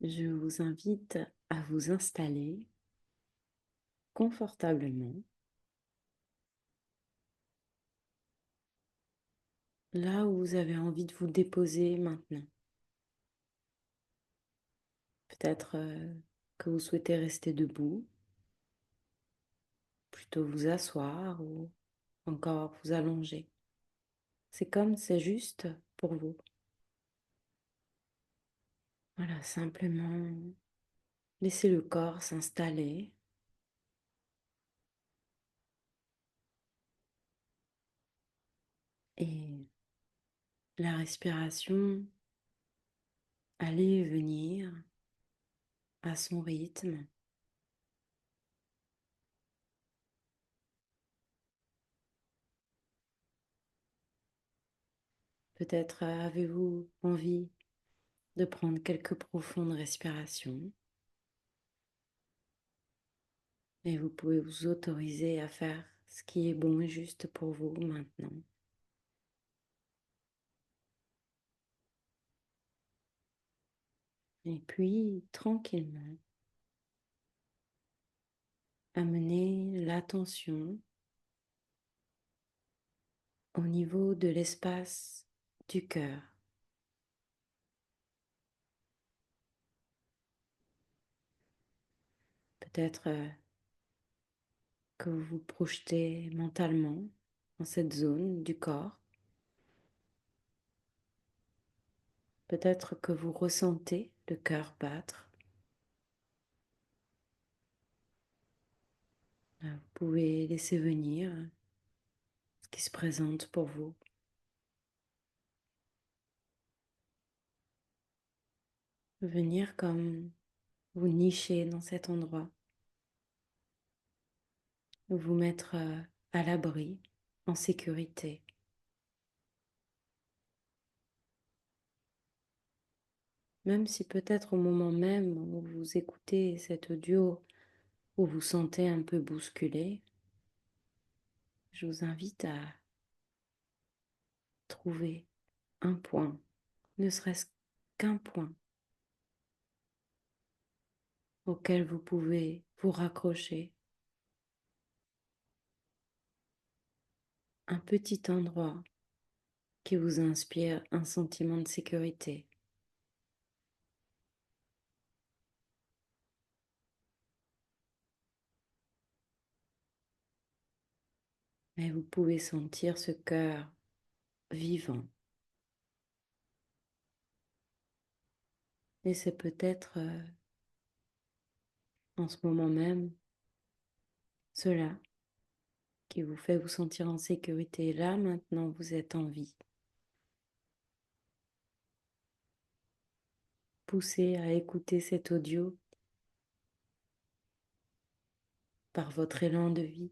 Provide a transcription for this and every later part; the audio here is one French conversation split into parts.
Je vous invite à vous installer confortablement là où vous avez envie de vous déposer maintenant. Peut-être que vous souhaitez rester debout, plutôt vous asseoir ou encore vous allonger. C'est comme c'est juste pour vous. Voilà, simplement laissez le corps s'installer et la respiration aller et venir à son rythme. Peut-être avez-vous envie de prendre quelques profondes respirations et vous pouvez vous autoriser à faire ce qui est bon et juste pour vous maintenant. Et puis, tranquillement, amener l'attention au niveau de l'espace du cœur. Peut-être que vous vous projetez mentalement dans cette zone du corps. Peut-être que vous ressentez le cœur battre. Vous pouvez laisser venir ce qui se présente pour vous. Venir comme vous nicher dans cet endroit, vous mettre à l'abri, en sécurité. Même si peut-être au moment même où vous écoutez cet audio, où vous sentez un peu bousculé, je vous invite à trouver un point, ne serait-ce qu'un point auquel vous pouvez vous raccrocher, un petit endroit qui vous inspire un sentiment de sécurité. Mais vous pouvez sentir ce cœur vivant. Et c'est peut-être en ce moment même cela qui vous fait vous sentir en sécurité. Là, maintenant, vous êtes en vie. Poussez à écouter cet audio par votre élan de vie.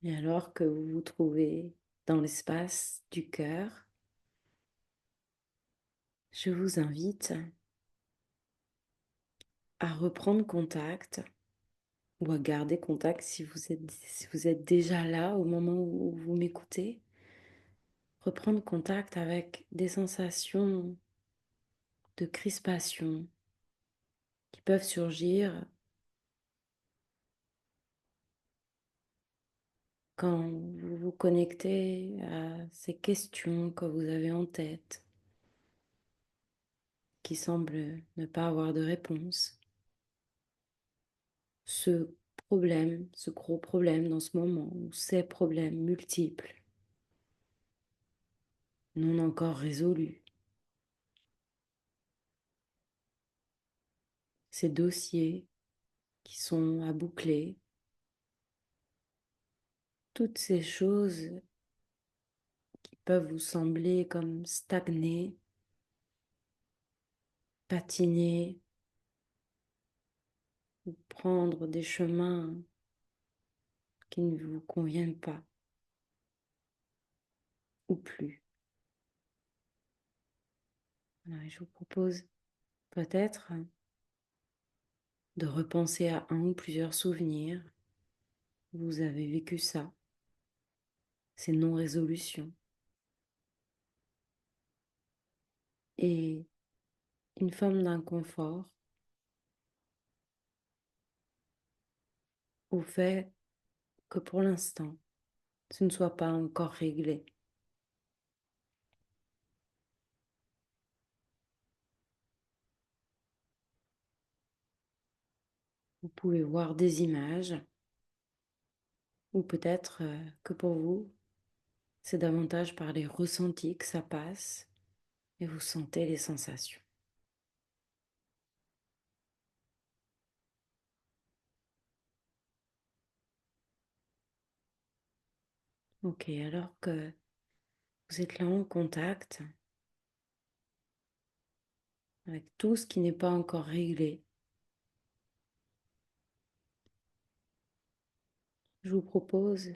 Et alors que vous vous trouvez dans l'espace du cœur, je vous invite à reprendre contact ou à garder contact si vous êtes déjà là au moment où vous m'écoutez. Reprendre contact avec des sensations de crispation qui peuvent surgir quand vous vous connectez à ces questions que vous avez en tête, qui semblent ne pas avoir de réponse. Ce problème, ce gros problème dans ce moment, ou ces problèmes multiples, non encore résolus, ces dossiers qui sont à boucler, toutes ces choses qui peuvent vous sembler comme stagner, patiner, ou prendre des chemins qui ne vous conviennent pas ou plus. Alors, je vous propose peut-être de repenser à un ou plusieurs souvenirs où vous avez vécu ça, ces non-résolutions. et une forme d'inconfort au fait que pour l'instant, ce ne soit pas encore réglé. Vous pouvez voir des images ou peut-être que pour vous, c'est davantage par les ressentis que ça passe et vous sentez les sensations. Ok, alors que vous êtes là en contact avec tout ce qui n'est pas encore réglé, je vous propose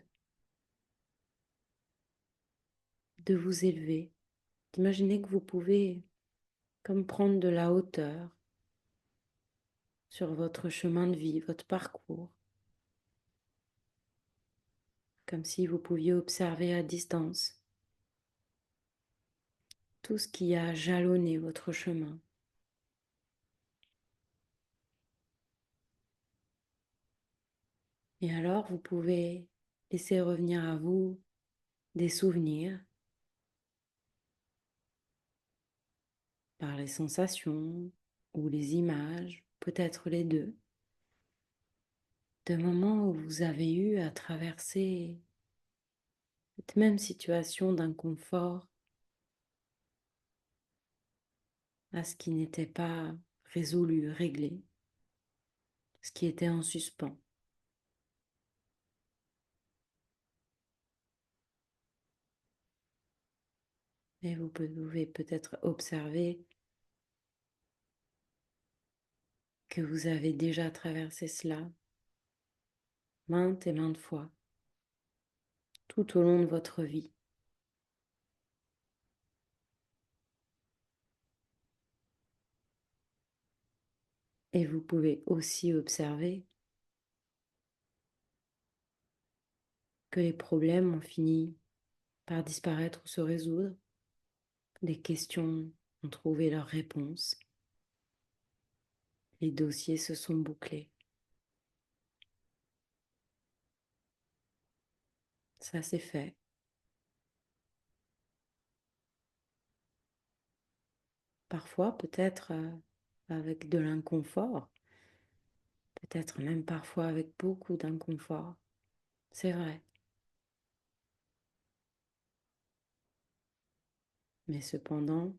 de vous élever, d'imaginer que vous pouvez comme prendre de la hauteur sur votre chemin de vie, votre parcours, comme si vous pouviez observer à distance tout ce qui a jalonné votre chemin. Et alors, vous pouvez laisser revenir à vous des souvenirs par les sensations ou les images, peut-être les deux, de moments où vous avez eu à traverser cette même situation d'inconfort à ce qui n'était pas résolu, réglé, ce qui était en suspens. Et vous pouvez peut-être observer que vous avez déjà traversé cela maintes et maintes fois tout au long de votre vie. Et vous pouvez aussi observer que les problèmes ont fini par disparaître ou se résoudre. Les questions ont trouvé leurs réponses. Les dossiers se sont bouclés. Ça, c'est fait. Parfois, peut-être avec de l'inconfort, peut-être même parfois avec beaucoup d'inconfort. C'est vrai. Mais cependant,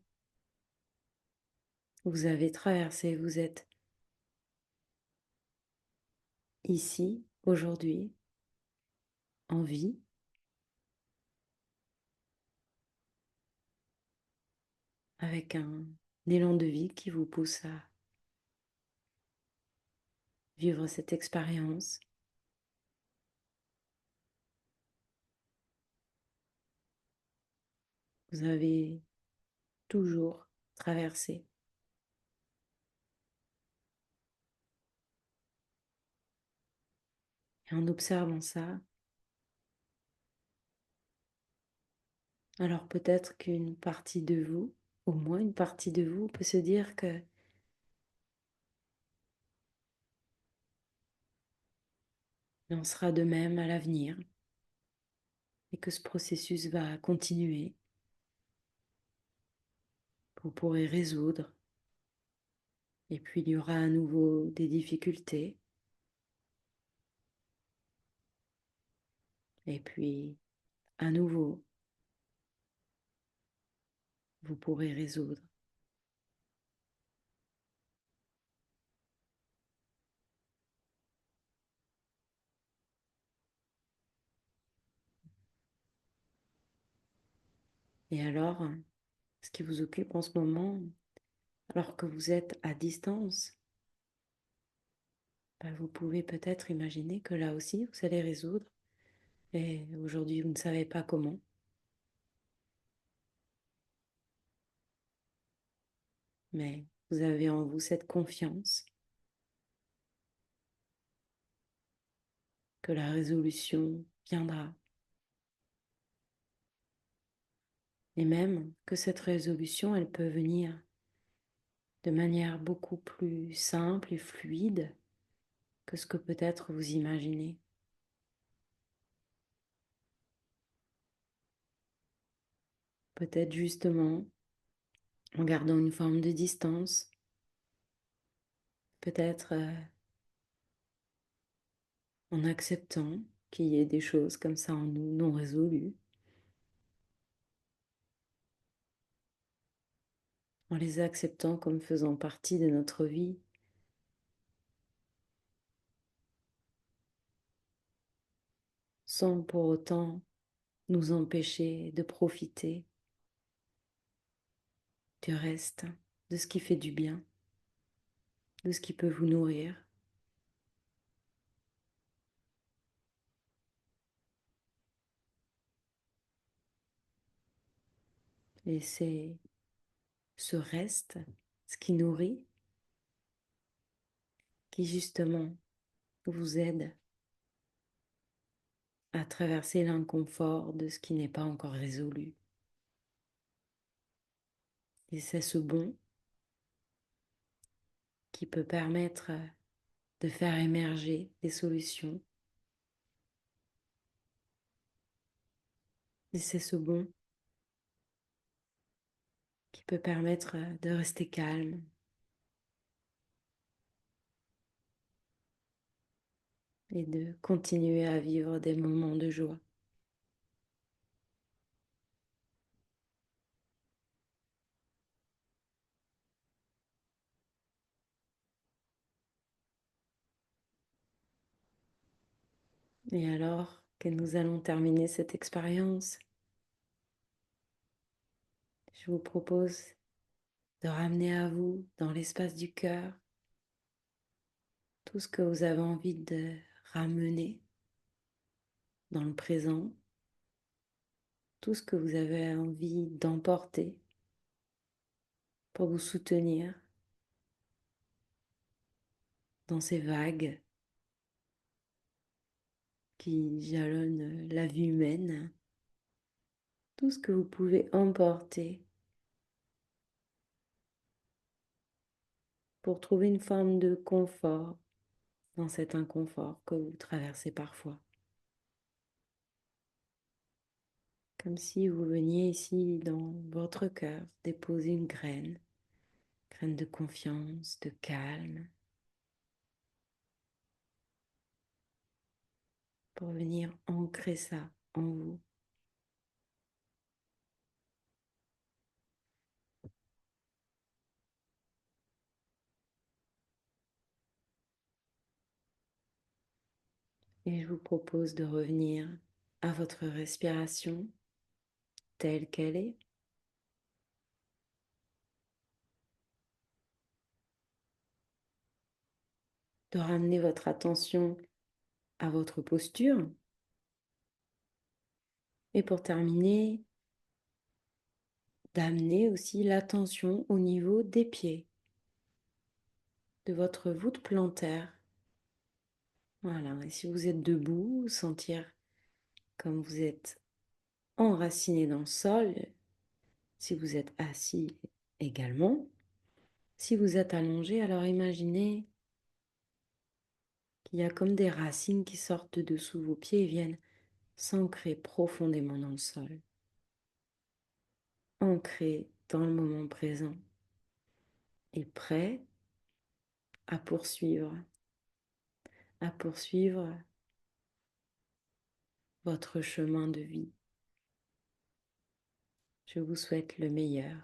vous avez traversé, vous êtes ici, aujourd'hui, en vie, avec un élan de vie qui vous pousse à vivre cette expérience. Vous avez toujours traversé. Et en observant ça, alors peut-être qu'une partie de vous, au moins une partie de vous, peut se dire que il en sera de même à l'avenir et que ce processus va continuer. Vous pourrez résoudre et puis il y aura à nouveau des difficultés et puis à nouveau vous pourrez résoudre. Et alors, ce qui vous occupe en ce moment, alors que vous êtes à distance, bah, vous pouvez peut-être imaginer que là aussi vous allez résoudre et aujourd'hui vous ne savez pas comment, mais vous avez en vous cette confiance que la résolution viendra. Et même que cette résolution, elle peut venir de manière beaucoup plus simple et fluide que ce que peut-être vous imaginez. Peut-être justement en gardant une forme de distance, peut-être en acceptant qu'il y ait des choses comme ça en nous non résolues, en les acceptant comme faisant partie de notre vie, sans pour autant nous empêcher de profiter du reste, de ce qui fait du bien, de ce qui peut vous nourrir. Et c'est ce reste, ce qui nourrit, qui justement vous aide à traverser l'inconfort de ce qui n'est pas encore résolu. Et c'est ce bon qui peut permettre de faire émerger des solutions. Et c'est ce bon qui peut permettre de rester calme et de continuer à vivre des moments de joie. Et alors que nous allons terminer cette expérience, je vous propose de ramener à vous, dans l'espace du cœur, tout ce que vous avez envie de ramener dans le présent, tout ce que vous avez envie d'emporter pour vous soutenir dans ces vagues qui jalonnent la vie humaine, tout ce que vous pouvez emporter pour trouver une forme de confort dans cet inconfort que vous traversez parfois. Comme si vous veniez ici dans votre cœur déposer une graine, graine de confiance, de calme, pour venir ancrer ça en vous. Et je vous propose de revenir à votre respiration telle qu'elle est, de ramener votre attention à votre posture. Et pour terminer, d'amener aussi l'attention au niveau des pieds, de votre voûte plantaire. Voilà, et si vous êtes debout, sentir comme vous êtes enraciné dans le sol. Si vous êtes assis également. Si vous êtes allongé, alors imaginez qu'il y a comme des racines qui sortent de dessous vos pieds et viennent s'ancrer profondément dans le sol, ancrés dans le moment présent et prêts à poursuivre votre chemin de vie. Je vous souhaite le meilleur.